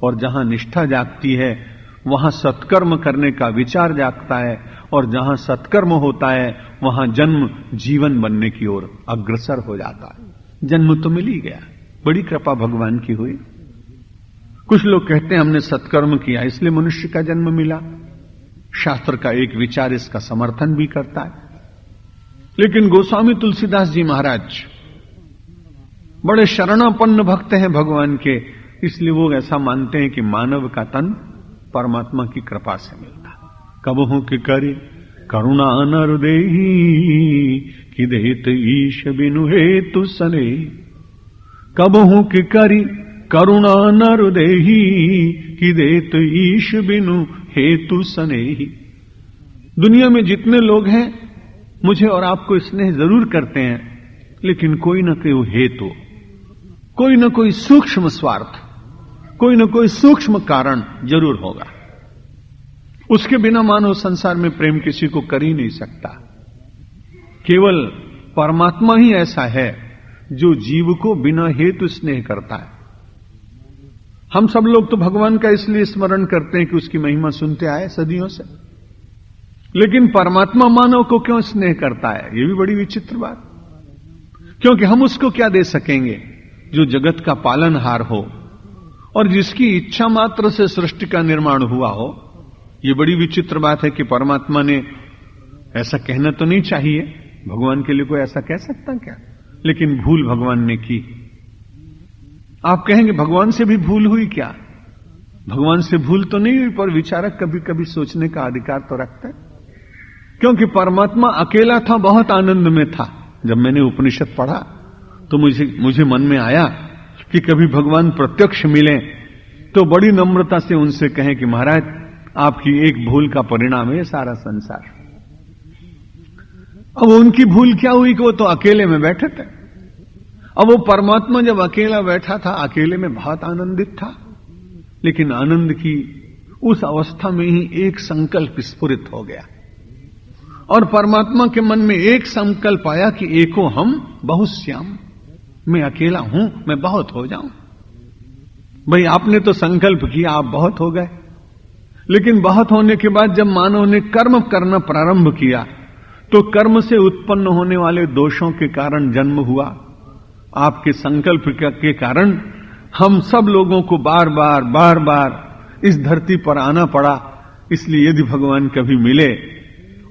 और जहां निष्ठा जागती है वहां सत्कर्म करने का विचार जागता है, और जहां सत्कर्म होता है वहां जन्म जीवन बनने की ओर अग्रसर हो जाता है। जन्म तो मिल ही गया, बड़ी कृपा भगवान की हुई। कुछ लोग कहते हैं हमने सत्कर्म किया इसलिए मनुष्य का जन्म मिला। शास्त्र का एक विचार इसका समर्थन भी करता है, लेकिन गोस्वामी तुलसीदास जी महाराज बड़े शरणापन्न भक्त हैं भगवान के, इसलिए वो ऐसा मानते हैं कि मानव का तन परमात्मा की कृपा से मिलता। कबहू के करे करुणा नर देही कि देत ईश बिनु हेतु सने। कबहू के करी करुणा नर देही कि देत ईश बिनु हेतु सने। दुनिया में जितने लोग हैं मुझे और आपको स्नेह जरूर करते हैं, लेकिन कोई न कोई हेतु, कोई न कोई सूक्ष्म स्वार्थ, कोई न कोई सूक्ष्म कारण जरूर होगा। उसके बिना मानव संसार में प्रेम किसी को कर ही नहीं सकता। केवल परमात्मा ही ऐसा है जो जीव को बिना हेतु स्नेह करता है। हम सब लोग तो भगवान का इसलिए स्मरण करते हैं कि उसकी महिमा सुनते आए सदियों से, लेकिन परमात्मा मानव को क्यों स्नेह करता है, यह भी बड़ी विचित्र बात। क्योंकि हम उसको क्या दे सकेंगे जो जगत का पालनहार हो और जिसकी इच्छा मात्र से सृष्टि का निर्माण हुआ हो। यह बड़ी विचित्र बात है कि परमात्मा ने, ऐसा कहना तो नहीं चाहिए, भगवान के लिए कोई ऐसा कह सकता क्या, लेकिन भूल भगवान ने की। आप कहेंगे भगवान से भी भूल हुई क्या? भगवान से भूल तो नहीं हुई, पर विचारक कभी कभी सोचने का अधिकार तो रखता है। क्योंकि परमात्मा अकेला था, बहुत आनंद में था। जब मैंने उपनिषद पढ़ा तो मुझे मन में आया कि कभी भगवान प्रत्यक्ष मिले तो बड़ी नम्रता से उनसे कहें कि महाराज आपकी एक भूल का परिणाम है सारा संसार। अब उनकी भूल क्या हुई कि वो तो अकेले में बैठे थे। अब वो परमात्मा जब अकेला बैठा था, अकेले में बहुत आनंदित था, लेकिन आनंद की उस अवस्था में ही एक संकल्प स्फुरित हो गया, और परमात्मा के मन में एक संकल्प आया कि एको हम बहुश्याम, मैं अकेला हूं, मैं बहुत हो जाऊं। भाई आपने तो संकल्प किया, आप बहुत हो गए, लेकिन बहुत होने के बाद जब मानव ने कर्म करना प्रारंभ किया तो कर्म से उत्पन्न होने वाले दोषों के कारण जन्म हुआ। आपके संकल्प के कारण हम सब लोगों को बार बार इस धरती पर आना पड़ा। इसलिए यदि भगवान कभी मिले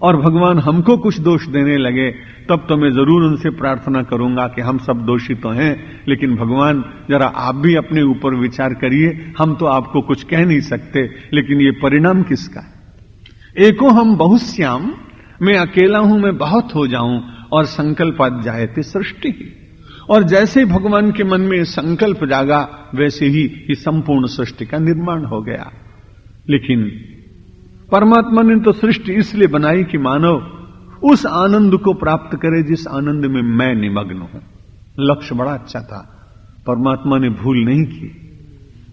और भगवान हमको कुछ दोष देने लगे, तब तो मैं जरूर उनसे प्रार्थना करूंगा कि हम सब दोषी तो हैं, लेकिन भगवान जरा आप भी अपने ऊपर विचार करिए, हम तो आपको कुछ कह नहीं सकते, लेकिन ये परिणाम किसका? एको हम बहुश्याम, मैं अकेला हूं, मैं बहुत हो जाऊं, और संकल्पात जायते सृष्टि। और जैसे भगवान के मन में संकल्प जागा वैसे ही संपूर्ण सृष्टि का निर्माण हो गया। लेकिन परमात्मा ने तो सृष्टि इसलिए बनाई कि मानव उस आनंद को प्राप्त करे जिस आनंद में मैं निमग्न हूं। लक्ष्य बड़ा अच्छा था, परमात्मा ने भूल नहीं की,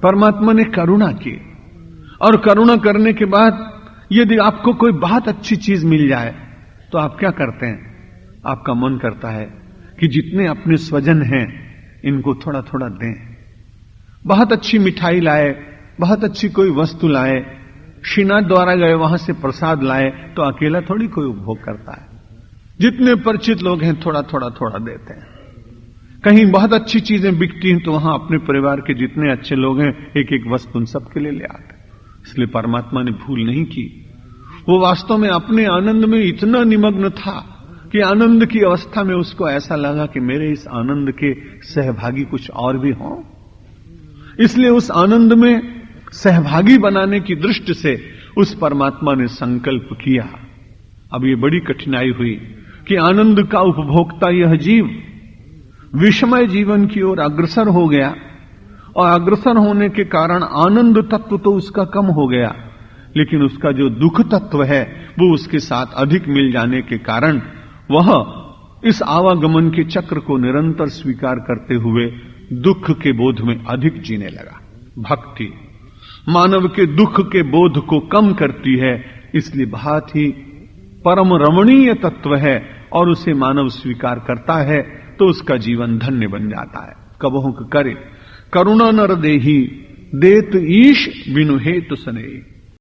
परमात्मा ने करुणा की। और करुणा करने के बाद यदि आपको कोई बहुत अच्छी चीज मिल जाए तो आप क्या करते हैं? आपका मन करता है कि जितने अपने स्वजन हैं इनको थोड़ा थोड़ा दें। बहुत अच्छी मिठाई लाए, बहुत अच्छी कोई वस्तु लाए, श्रीनाथ द्वारा गए वहां से प्रसाद लाए, तो अकेला थोड़ी कोई उपभोग करता है। जितने परिचित लोग हैं थोड़ा थोड़ा देते हैं। कहीं बहुत अच्छी चीजें बिकती हैं तो वहां अपने परिवार के जितने अच्छे लोग हैं एक एक वस्तु उन सबके लिए ले आते हैं। इसलिए परमात्मा ने भूल नहीं की। वो वास्तव में अपने आनंद में इतना निमग्न था कि आनंद की अवस्था में उसको ऐसा लगा कि मेरे इस आनंद के सहभागी कुछ और भी हों। इसलिए उस आनंद में सहभागी बनाने की दृष्टि से उस परमात्मा ने संकल्प किया। अब ये बड़ी कठिनाई हुई कि आनंद का उपभोक्ता यह जीव विषमय जीवन की ओर अग्रसर हो गया, और अग्रसर होने के कारण आनंद तत्व तो उसका कम हो गया, लेकिन उसका जो दुख तत्व है वो उसके साथ अधिक मिल जाने के कारण वह इस आवागमन के चक्र को निरंतर स्वीकार करते हुए दुख के बोध में अधिक जीने लगा। भक्ति मानव के दुख के बोध को कम करती है, इसलिए बहुत ही परम रमणीय तत्व है, और उसे मानव स्वीकार करता है तो उसका जीवन धन्य बन जाता है। कबहुक करे करुणा नर देही देत ईश बिनु हेतु सने।